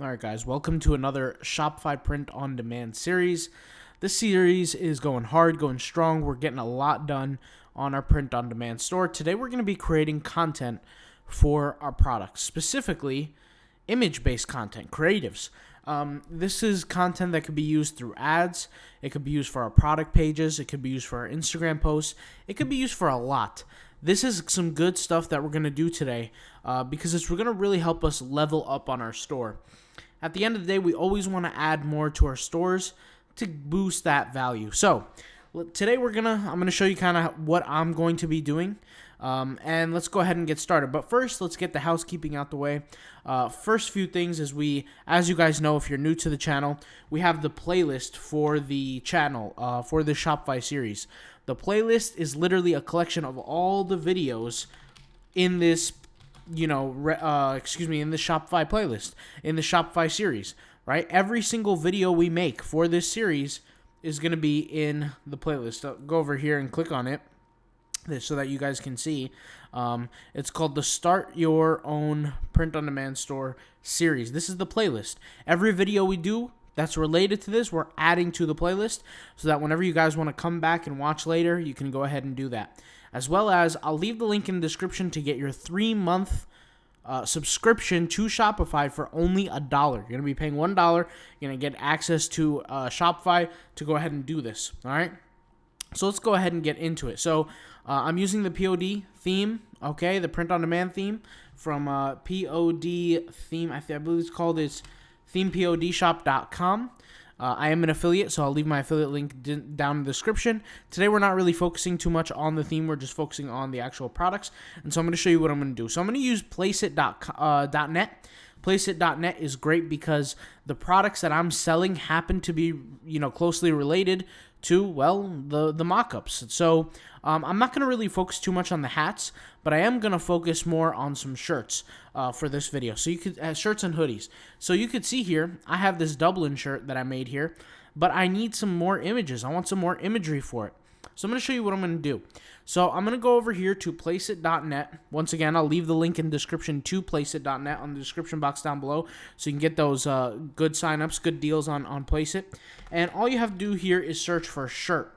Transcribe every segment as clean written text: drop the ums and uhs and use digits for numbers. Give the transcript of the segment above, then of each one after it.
Alright guys, welcome to another Shopify print on demand series. This series is going hard, going strong. We're getting a lot done on our print on demand store. Today we're going to be creating content for our products, specifically image-based content, creatives. This is content that could be used through ads. It could be used for our product pages. It could be used for our Instagram posts. It could be used for a lot. This is some good stuff that we're going to do today because it's going to really help us level up on our store. At the end of the day, we always want to add more to our stores to boost that value. So today I'm gonna show you kind of what I'm going to be doing, and let's go ahead and get started. But first, let's get the housekeeping out the way. First few things is as you guys know, if you're new to the channel, we have the playlist for the channel for the Shopify series. The playlist is literally a collection of all the videos in this in the Shopify playlist, in the Shopify series, right? Every single video we make for this series is going to be in the playlist. I'll go over here and click on it so that you guys can see. It's called the Start Your Own Print on Demand Store series. This is the playlist. Every video we do that's related to this, we're adding to the playlist so that whenever you guys want to come back and watch later, you can go ahead and do that. As well as, I'll leave the link in the description to get your 3-month subscription to Shopify for only $1. You're going to be paying $1. You're going to get access to Shopify to go ahead and do this. All right. So let's go ahead and get into it. So I'm using the POD theme, okay, the print on demand theme from POD theme. I believe it's called themepodshop.com. I am an affiliate, so I'll leave my affiliate link down in the description. Today, we're not really focusing too much on the theme. We're just focusing on the actual products. And so I'm going to show you what I'm going to do. So I'm going to use Placeit.net. Placeit.net is great because the products that I'm selling happen to be, closely related to, the Mockups. So I'm not going to really focus too much on the hats, but I am going to focus more on some shirts for this video. So you could shirts and hoodies. So you could see here, I have this Dublin shirt that I made here, but I need some more images. I want some more imagery for it. So I'm going to show you what I'm going to do. So I'm going to go over here to Placeit.net. Once again, I'll leave the link in the description to Placeit.net on the description box down below so you can get those good signups, good deals on Placeit. And all you have to do here is search for shirt.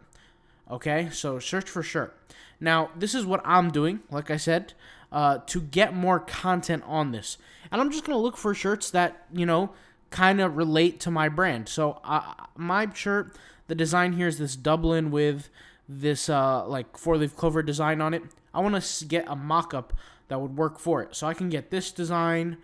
Okay, so search for shirt. Now, this is what I'm doing, like I said, to get more content on this. And I'm just going to look for shirts that, kind of relate to my brand. So my shirt, the design here is this Dublin with this four-leaf clover design on it. I want to get a mock-up that would work for it. So I can get this design,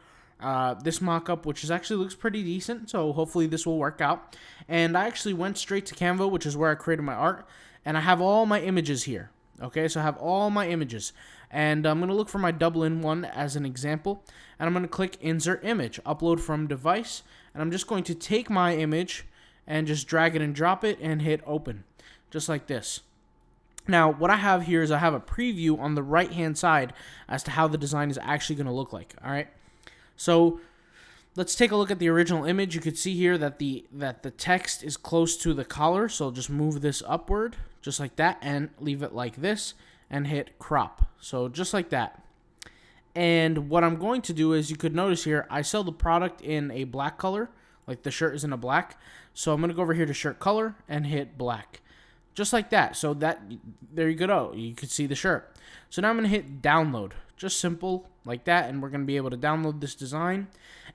this mock-up, which actually looks pretty decent. So hopefully this will work out. And I actually went straight to Canva, which is where I created my art. And I have all my images here. Okay, so I have all my images. And I'm going to look for my Dublin one as an example. And I'm going to click Insert Image, Upload from Device. And I'm just going to take my image and just drag it and drop it and hit Open. Just like this. Now, what I have here is I have a preview on the right-hand side as to how the design is actually going to look like. All right. So let's take a look at the original image. You could see here that the text is close to the collar. So just move this upward just like that and leave it like this and hit crop. So just like that. And what I'm going to do is you could notice here, I sell the product in a black color, like the shirt is in a black. So I'm going to go over here to shirt color and hit black. Just like that. So there you go. You could see the shirt. So now I'm going to hit download. Just simple like that. And we're going to be able to download this design.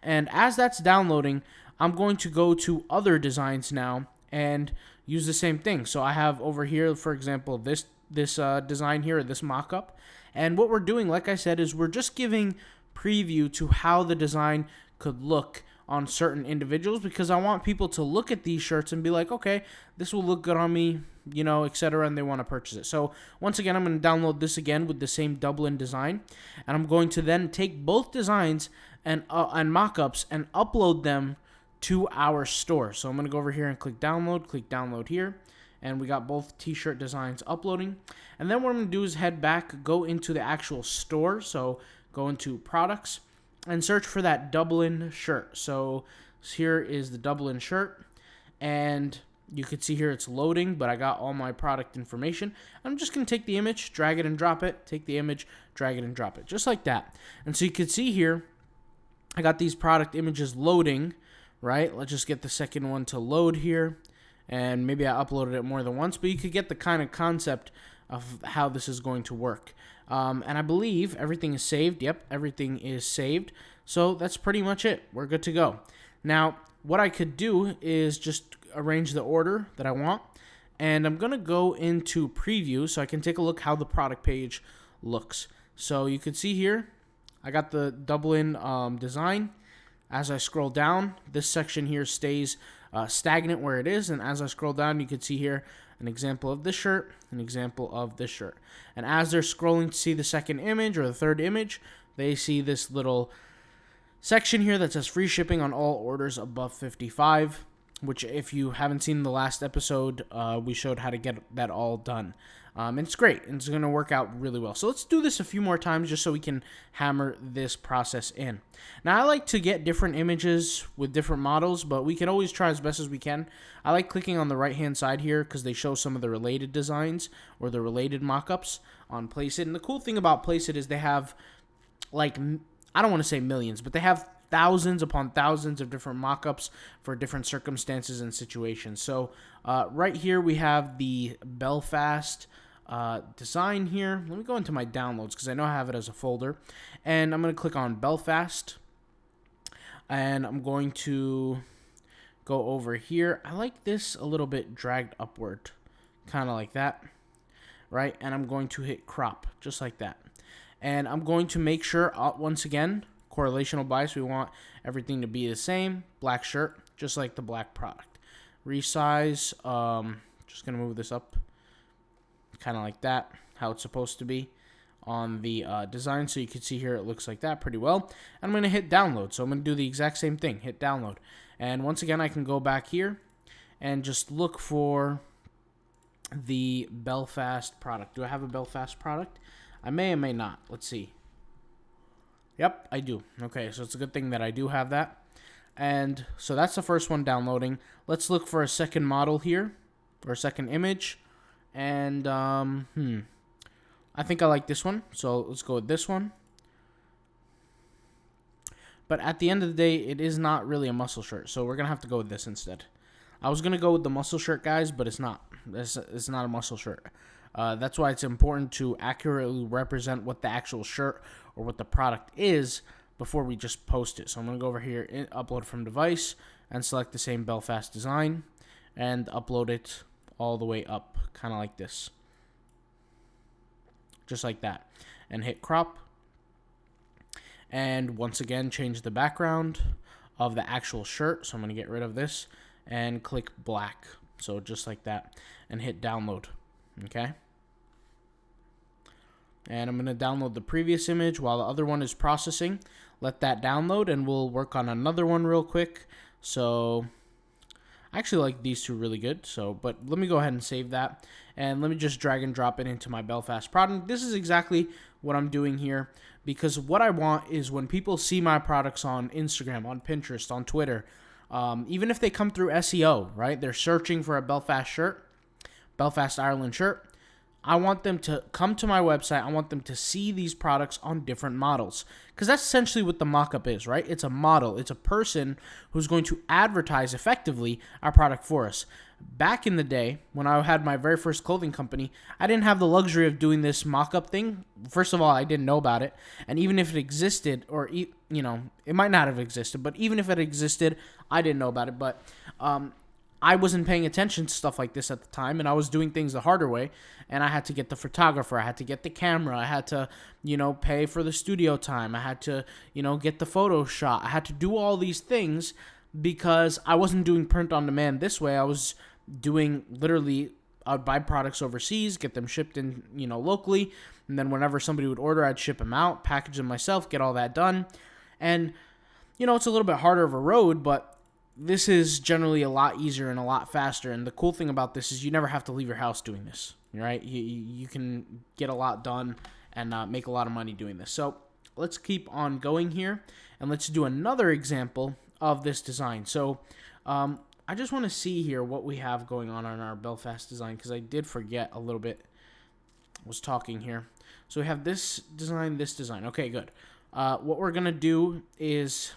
And as that's downloading, I'm going to go to other designs now and use the same thing. So I have over here, for example, this design here, this mock-up. And what we're doing, like I said, is we're just giving preview to how the design could look on certain individuals, because I want people to look at these shirts and be like, okay, this will look good on me, etc., and they want to purchase it. So once again, I'm going to download this again with the same Dublin design, and I'm going to then take both designs and mock-ups and upload them to our store. So I'm going to go over here and click download here, and we got both t-shirt designs uploading. And then what I'm going to do is head back, go into the actual store, so go into products, and search for that Dublin shirt. So here is the Dublin shirt, and you can see here it's loading, but I got all my product information. I'm just going to take the image, drag it and drop it, take the image, drag it and drop it, just like that. And so you can see here, I got these product images loading, right? Let's just get the second one to load here. And maybe I uploaded it more than once, but you could get the kind of concept of how this is going to work. And I believe everything is saved. Yep, everything is saved. So that's pretty much it. We're good to go. Now, what I could do is just arrange the order that I want. And I'm going to go into preview so I can take a look how the product page looks. So you can see here, I got the double-in design. As I scroll down, this section here stays stagnant where it is. And as I scroll down, you can see here an example of this shirt, an example of this shirt. And as they're scrolling to see the second image or the third image, they see this little section here that says free shipping on all orders above 55, which if you haven't seen the last episode, we showed how to get that all done. And it's great, and it's going to work out really well. So let's do this a few more times just so we can hammer this process in. Now, I like to get different images with different models, but we can always try as best as we can. I like clicking on the right-hand side here because they show some of the related designs or the related mockups on Placeit. And the cool thing about Placeit is they have, like, I don't want to say millions, but they have thousands upon thousands of different mockups for different circumstances and situations. So right here we have the Belfast design here. Let me go into my downloads because I know I have it as a folder. And I'm going to click on Belfast. And I'm going to go over here. I like this a little bit dragged upward. Kind of like that. Right? And I'm going to hit crop. Just like that. And I'm going to make sure, once again, correlational bias, we want everything to be the same. Black shirt, just like the black product. Resize, just going to move this up. Kind of like that, how it's supposed to be on the design. So you can see here it looks like that pretty well. And I'm going to hit download. So I'm going to do the exact same thing, hit download. And once again, I can go back here and just look for the Belfast product. Do I have a Belfast product? I may or may not. Let's see. Yep, I do. Okay, so it's a good thing that I do have that. And so that's the first one downloading. Let's look for a second model here, or a second image. And, I think I like this one, so let's go with this one. But at the end of the day, it is not really a muscle shirt, so we're going to have to go with this instead. I was going to go with the muscle shirt, guys, but it's not. It's not a muscle shirt. That's why it's important to accurately represent what the actual shirt or what the product is before we just post it. So I'm going to go over here, upload from device, and select the same Belfast design, and upload it all the way up, kind of like this. Just like that. And hit crop. And once again, change the background of the actual shirt. So I'm going to get rid of this and click black. So just like that. And hit download. Okay. And I'm going to download the previous image while the other one is processing. Let that download and we'll work on another one real quick. So I actually like these two really good. But let me go ahead and save that. And let me just drag and drop it into my Belfast product. This is exactly what I'm doing here. Because what I want is when people see my products on Instagram, on Pinterest, on Twitter, even if they come through SEO, right? They're searching for a Belfast shirt, Belfast, Ireland shirt. I want them to come to my website. I want them to see these products on different models. Because that's essentially what the mockup is, right? It's a model. It's a person who's going to advertise effectively our product for us. Back in the day, when I had my very first clothing company, I didn't have the luxury of doing this mockup thing. First of all, I didn't know about it. And even if it existed, or, it might not have existed, but even if it existed, I didn't know about it. But I wasn't paying attention to stuff like this at the time, and I was doing things the harder way, and I had to get the photographer, I had to get the camera, I had to, pay for the studio time, I had to, get the photo shot, I had to do all these things because I wasn't doing print on demand this way. I was doing literally, I'd buy products overseas, get them shipped in, locally, and then whenever somebody would order, I'd ship them out, package them myself, get all that done, and, it's a little bit harder of a road, but this is generally a lot easier and a lot faster. And the cool thing about this is you never have to leave your house doing this, right? You can get a lot done and make a lot of money doing this. So let's keep on going here. And let's do another example of this design. So I just want to see here what we have going on our Belfast design, because I did forget a little bit. I was talking here. So we have this design, this design. Okay, good. What we're going to do is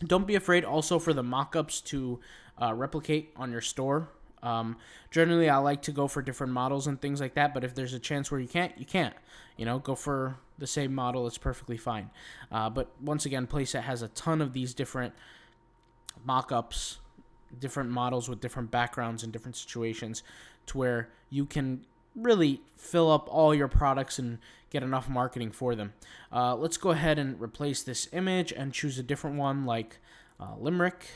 Don't be afraid also for the mockups to replicate on your store. Generally, I like to go for different models and things like that, but if there's a chance where you can't, you can't. You know, go for the same model. It's perfectly fine. But once again, Placeit has a ton of these different mockups, different models with different backgrounds and different situations to where you can really fill up all your products and get enough marketing for them. Let's go ahead and replace this image and choose a different one like Limerick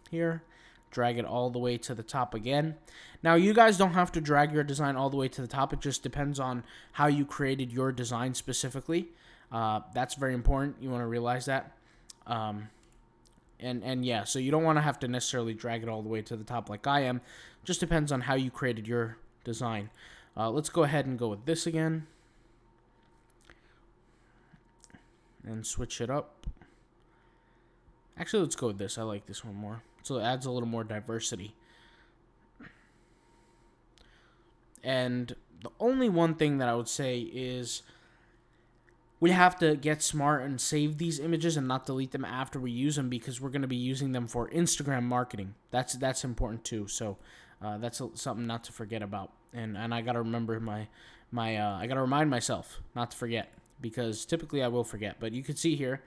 here. Drag it all the way to the top again. Now, you guys don't have to drag your design all the way to the top. It just depends on how you created your design specifically. That's very important. You want to realize that. And yeah, so you don't want to have to necessarily drag it all the way to the top like I am. Just depends on how you created your design. Let's go ahead and go with this again. And switch it up. Actually, let's go with this. I like this one more. So it adds a little more diversity. And the only one thing that I would say is we have to get smart and save these images and not delete them after we use them, because we're going to be using them for Instagram marketing. That's important too. So that's something not to forget about. And I got to remember I got to remind myself not to forget, because typically I will forget. But you can see here,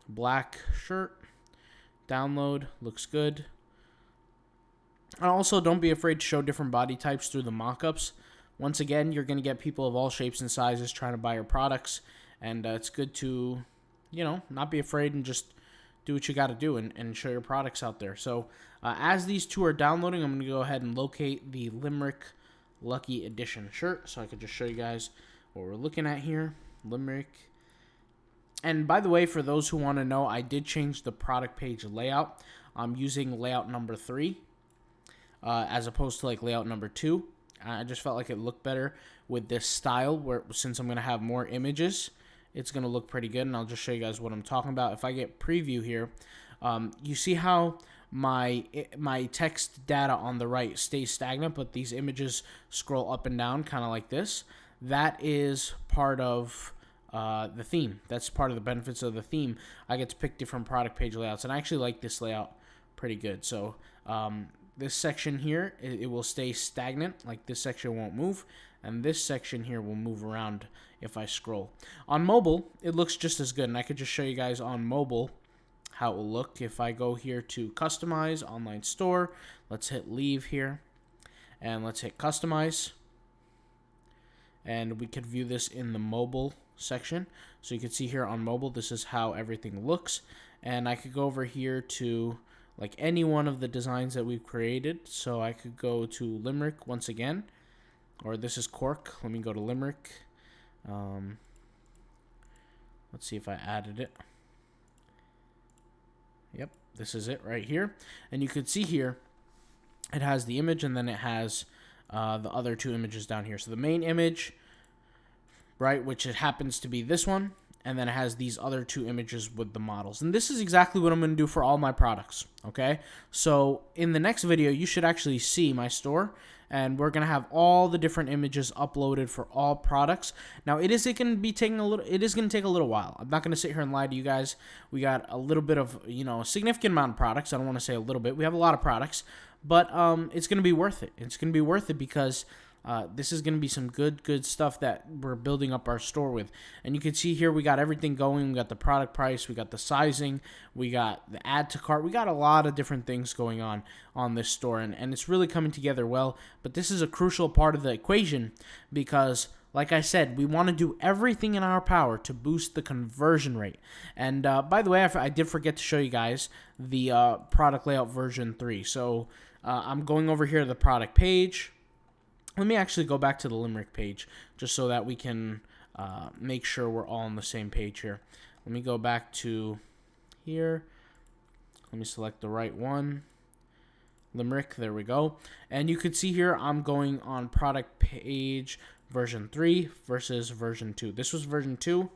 black shirt, download, looks good. And also, don't be afraid to show different body types through the mockups. Once again, you're going to get people of all shapes and sizes trying to buy your products, and it's good to, you know, not be afraid and just do what you got to do and show your products out there. So as these two are downloading, I'm going to go ahead and locate the Limerick Lucky Edition shirt so I could just show you guys what we're looking at here. Limerick. And by the way, for those who want to know, I did change the product page layout. I'm using layout number 3 as opposed to like layout number 2. I just felt like it looked better with this style, where since I'm going to have more images, it's going to look pretty good. And I'll just show you guys what I'm talking about. If I get preview here, you see how my text data on the right stays stagnant, but these images scroll up and down kind of like this. That is part of the theme. That's part of the benefits of the theme. I get to pick different product page layouts, and I actually like this layout pretty good. So this section here, it will stay stagnant, like this section won't move, and this section here will move around if I scroll. On mobile, it looks just as good, and I could just show you guys on mobile how it will look. If I go here to customize, online store, let's hit leave here, and let's hit customize, and we could view this in the mobile section. So you can see here on mobile, this is how everything looks, and I could go over here to like any one of the designs that we've created. So I could go to Limerick once again, or this is Cork. Let me go to Limerick. Let's see if I added it. Yep, this is it right here. And you could see here, it has the image, and then it has the other two images down here. So the main image, right, which it happens to be this one, and then it has these other two images with the models. And this is exactly what I'm going to do for all my products, okay? So in the next video, you should actually see my store, and we're going to have all the different images uploaded for all products. Now, it is going to take a little while. I'm not going to sit here and lie to you guys. We got a little bit of, you know, a significant amount of products. I don't want to say a little bit. We have a lot of products, but it's going to be worth it. It's going to be worth it because this is going to be some good stuff that we're building up our store with. And you can see here we got everything going. We got the product price, we got the sizing, we got the add to cart. We got a lot of different things going on this store, and it's really coming together well. But this is a crucial part of the equation because, like I said, we want to do everything in our power to boost the conversion rate. And by the way, I did forget to show you guys the product layout version 3. So I'm going over here to the product page. Let me actually go back to the Limerick page just so that we can make sure we're all on the same page here. Let me go back to here. Let me select the right one. Limerick, there we go. And you can see here I'm going on product page version 3 versus version 2. This was version 2.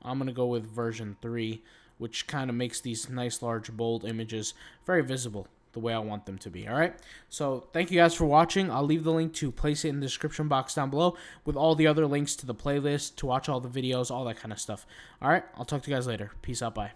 I'm going to go with version 3, which kind of makes these nice, large, bold images very visible the way I want them to be. All right, so thank you guys for watching. I'll leave the link to Placeit in the description box down below with all the other links to the playlist, to watch all the videos, all that kind of stuff. All right, I'll talk to you guys later. Peace out. Bye.